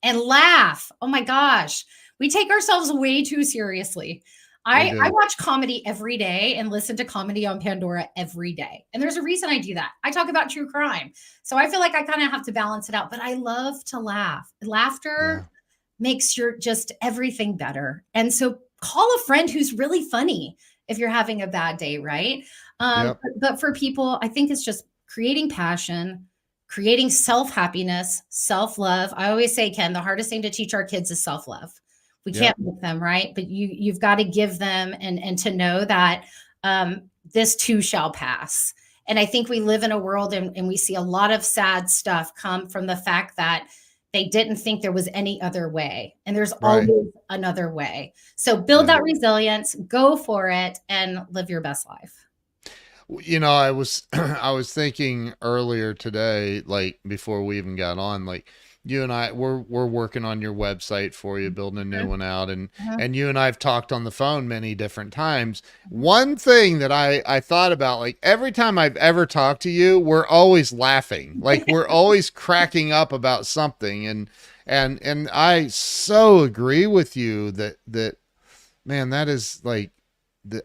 and laugh. Oh my gosh, we take ourselves way too seriously. We I do. watch comedy every day and listen to comedy on Pandora every day. And there's a reason I do that. I talk about true crime. So I feel like I kind of have to balance it out, but I love to laugh. Laughter Yeah. makes your just everything better. And so call a friend who's really funny if you're having a bad day, right? Yep. But for people, I think it's just creating passion, creating self happiness, self love. I always say, Ken, the hardest thing to teach our kids is self love. We can't Yep. make them, right? But you've got to give them and to know that this too shall pass. And I think we live in a world and we see a lot of sad stuff come from the fact that they didn't think there was any other way. And there's Right. always another way. So build Yeah. that resilience, go for it, and live your best life. I was I was thinking earlier today, like before we even got on, like you and I we're working on your website for you, building a new Mhm, one out, and mhm, and you and I've talked on the phone many different times. One thing that I thought about, like every time I've ever talked to you, we're always laughing. Like we're always cracking up about something, and I so agree with you that man, that is like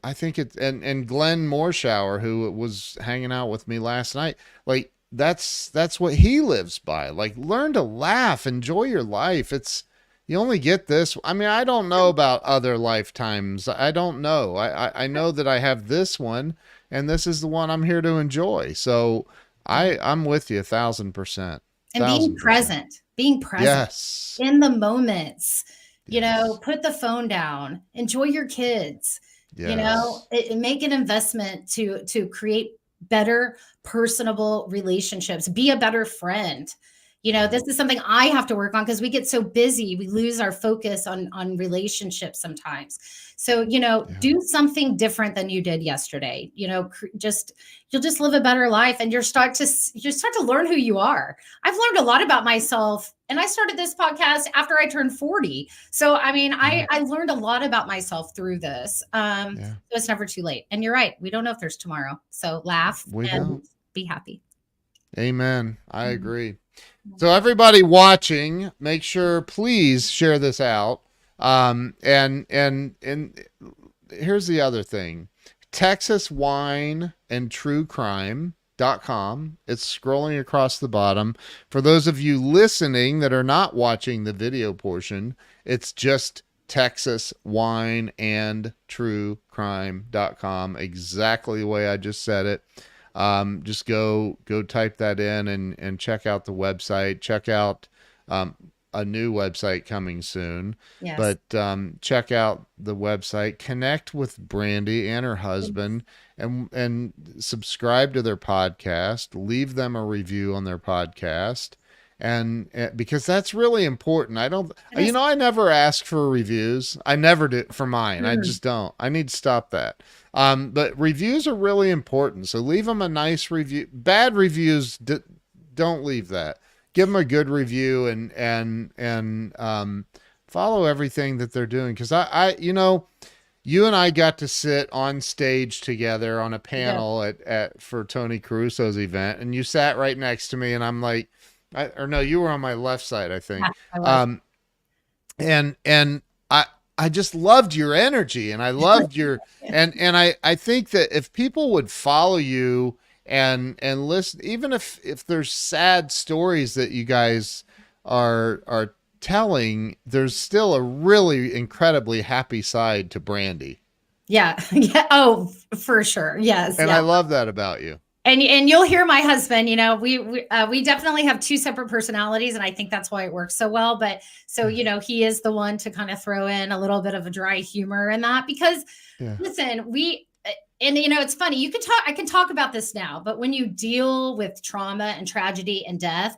I think it and Glenn Morshower, who was hanging out with me last night, like that's what he lives by. Like learn to laugh, enjoy your life. It's you only get this. I mean, I don't know about other lifetimes. I don't know. I know that I have this one, and this is the one I'm here to enjoy. So yeah. I'm with you 1,000%. And Thousand percent. being present Yes. in the moments, Yes. put the phone down, enjoy your kids, Yes. make an investment to create better personable relationships, be a better friend. Yeah. This is something I have to work on because we get so busy, we lose our focus on relationships sometimes. So, Yeah. do something different than you did yesterday. Just you'll just live a better life and you start to learn who you are. I've learned a lot about myself and I started this podcast after I turned 40. So, I mean, Yeah. I learned a lot about myself through this. Yeah. So it's never too late. And you're right. We don't know if there's tomorrow. So laugh We and don't. be happy. Amen. I Mhm. agree. So everybody watching, make sure please share this out. And here's the other thing. Texas Wine and True Crime.com. It's scrolling across the bottom. For those of you listening that are not watching the video portion, it's just Texas Wine and True Crime.com. Exactly the way I just said it. Just go type that in and check out the website. Check out a new website coming soon. Yes. But check out the website, connect with Brandy and her husband, and subscribe to their podcast. Leave them a review on their podcast, and because that's really important. I don't, It is. I never ask for reviews. I never do for mine. I Mm. just don't. I need to stop that. But reviews are really important. So leave them a nice review. Bad reviews, don't leave that. Give them a good review, and follow everything that they're doing. Because you and I got to sit on stage together on a Yeah. panel for Tony Caruso's event, and you sat right next to me, and I'm like, or no, you were on my left side, I think. Yeah, I was. And I just loved your energy, and I loved your and I think that if people would follow you and listen, even if there's sad stories that you guys are telling, there's still a really incredibly happy side to Brandy. Yeah. Yeah. Oh, for sure. Yes. And Yeah. I love that about you. And you'll hear my husband, we definitely have two separate personalities, and I think that's why it works so well. But so, he is the one to kind of throw in a little bit of a dry humor in that, because Yeah. listen, it's funny. I can talk about this now, but when you deal with trauma and tragedy and death,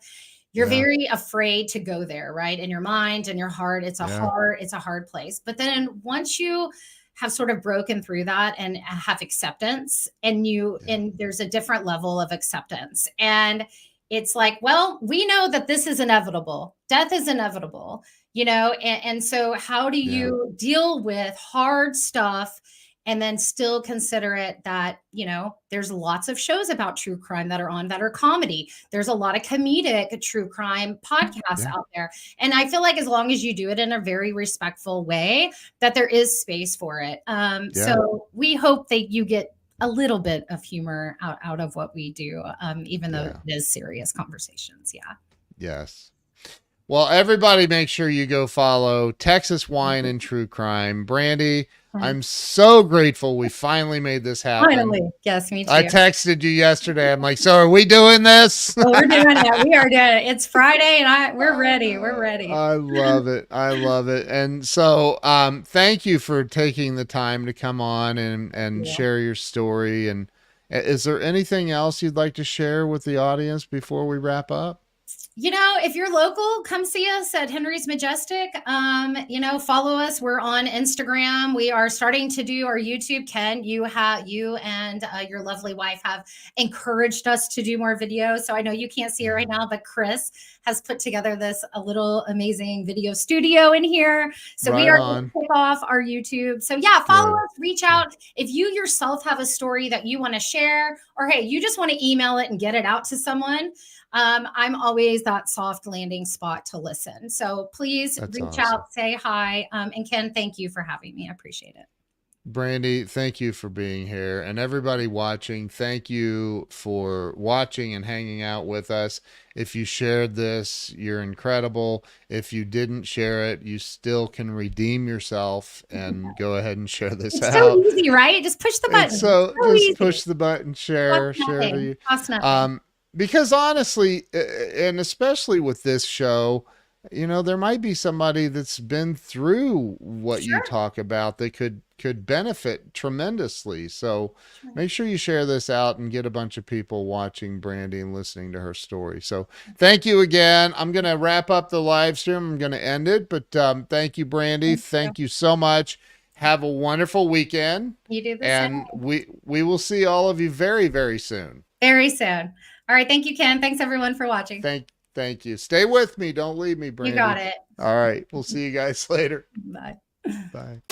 you're Yeah. very afraid to go there, right? In your mind and your heart, it's a Yeah. hard place. But then once you have sort of broken through that and have acceptance, and there's a different level of acceptance, and it's like, well, we know that this is inevitable. Death is inevitable, and so how do you deal with hard stuff and then still consider it that, there's lots of shows about true crime that are comedy. There's a lot of comedic true crime podcasts out there. And I feel like as long as you do it in a very respectful way, that there is space for it. So we hope that you get a little bit of humor out of what we do, even though it is serious conversations. Yeah. Yes. Well, everybody make sure you go follow Texas Wine and True Crime. Brandy, I'm so grateful we finally made this happen. Finally. Yes, me too. I texted you yesterday. I'm like, so are we doing this? Well, we're doing it. We are doing it. It's Friday, and we're ready. We're ready. I love it. I love it. And so thank you for taking the time to come on and share your story. And is there anything else you'd like to share with the audience before we wrap up? If you're local, come see us at Henry's Majestic. Follow us. We're on Instagram. We are starting to do our YouTube. Ken, you and your lovely wife have encouraged us to do more videos. So I know you can't see it right now, but Chris has put together a little amazing video studio in here. So we are going to kick off our YouTube. So follow us, reach out. If you yourself have a story that you want to share, or hey, you just want to email it and get it out to someone, I'm always that soft landing spot to listen. So please reach out, say hi. And Ken, thank you for having me. I appreciate it. Brandy, thank you for being here. And everybody watching, thank you for watching and hanging out with us. If you shared this, you're incredible. If you didn't share it, you still can redeem yourself and go ahead and share this out. So easy, right? Just push the button. So just push the button, share to you. Because honestly, and especially with this show, there might be somebody that's been through what you talk about that could benefit tremendously. So make sure you share this out and get a bunch of people watching Brandy and listening to her story. So thank you again. I'm going to wrap up the live stream. I'm going to end it, but thank you, Brandy. Thank you so much. Have a wonderful weekend. You do the same. And we will see all of you very, very soon. Very soon. All right. Thank you, Ken. Thanks everyone for watching. Thank you. Stay with me. Don't leave me, Brandy. You got it. All right. We'll see you guys later. Bye. Bye.